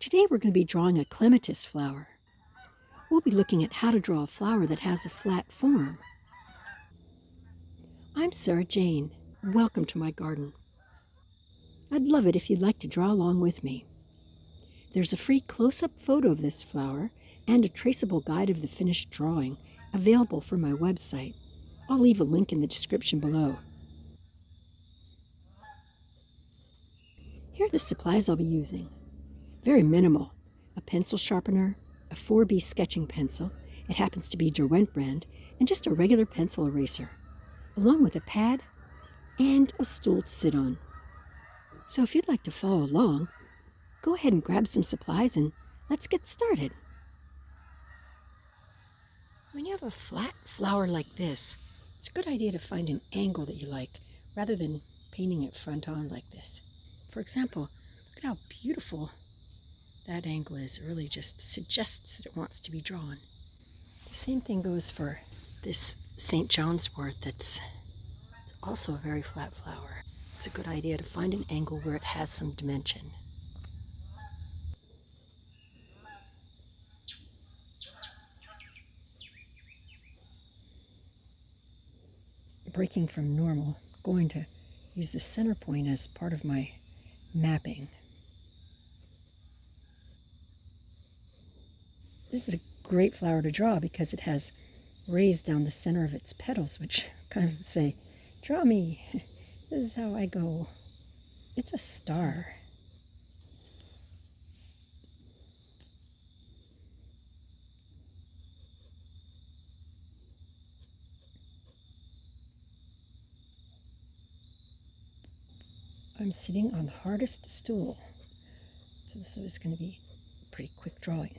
Today we're going to be drawing a clematis flower. We'll be looking at how to draw a flower that has a flat form. I'm Jayne. Welcome to my garden. I'd love it if you'd like to draw along with me. There's a free close-up photo of this flower and a traceable guide of the finished drawing available from my website. I'll leave a link in the description below. Here are the supplies I'll be using. Very minimal. A pencil sharpener, a 4B sketching pencil, it happens to be Jayne brand, and just a regular pencil eraser, along with a pad and a stool to sit on. So if you'd like to follow along, go ahead and grab some supplies and let's get started. When you have a flat flower like this, it's a good idea to find an angle that you like rather than painting it front on like this. For example, look at how beautiful that angle is. It really just suggests that it wants to be drawn. The same thing goes for this St. John's wort it's also a very flat flower. It's a good idea to find an angle where it has some dimension. Breaking from normal, I'm going to use the center point as part of my mapping. This is a great flower to draw because it has rays down the center of its petals, which kind of say, draw me, this is how I go. It's a star. I'm sitting on the hardest stool, so this is going to be a pretty quick drawing.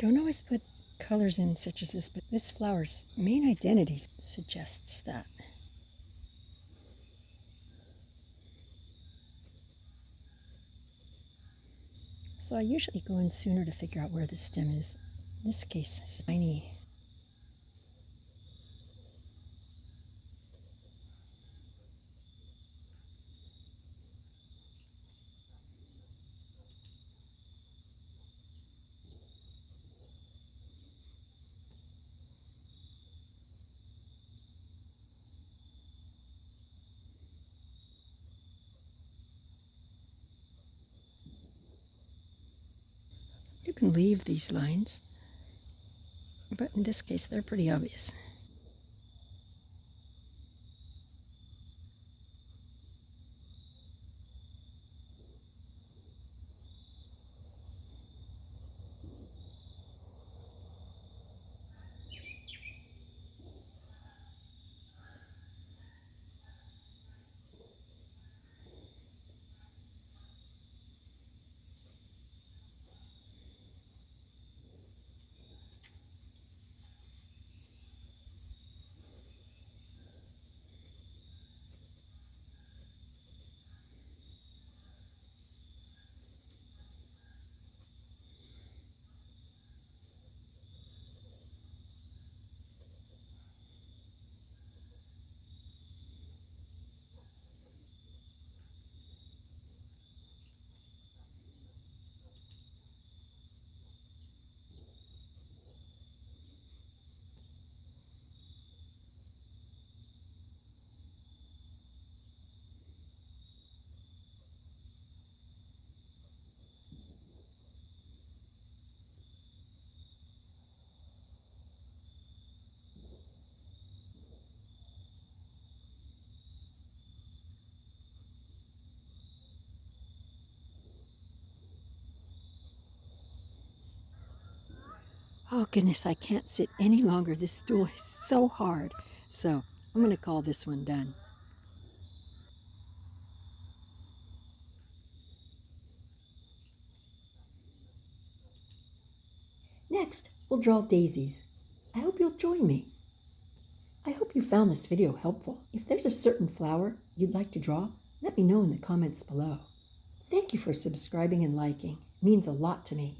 I don't always put colors in such as this, but this flower's main identity suggests that. So I usually go in sooner to figure out where the stem is. In this case, it's tiny. You can leave these lines, but in this case, they're pretty obvious. Oh goodness, I can't sit any longer. This stool is so hard. So I'm going to call this one done. Next, we'll draw daisies. I hope you'll join me. I hope you found this video helpful. If there's a certain flower you'd like to draw, let me know in the comments below. Thank you for subscribing and liking. It means a lot to me.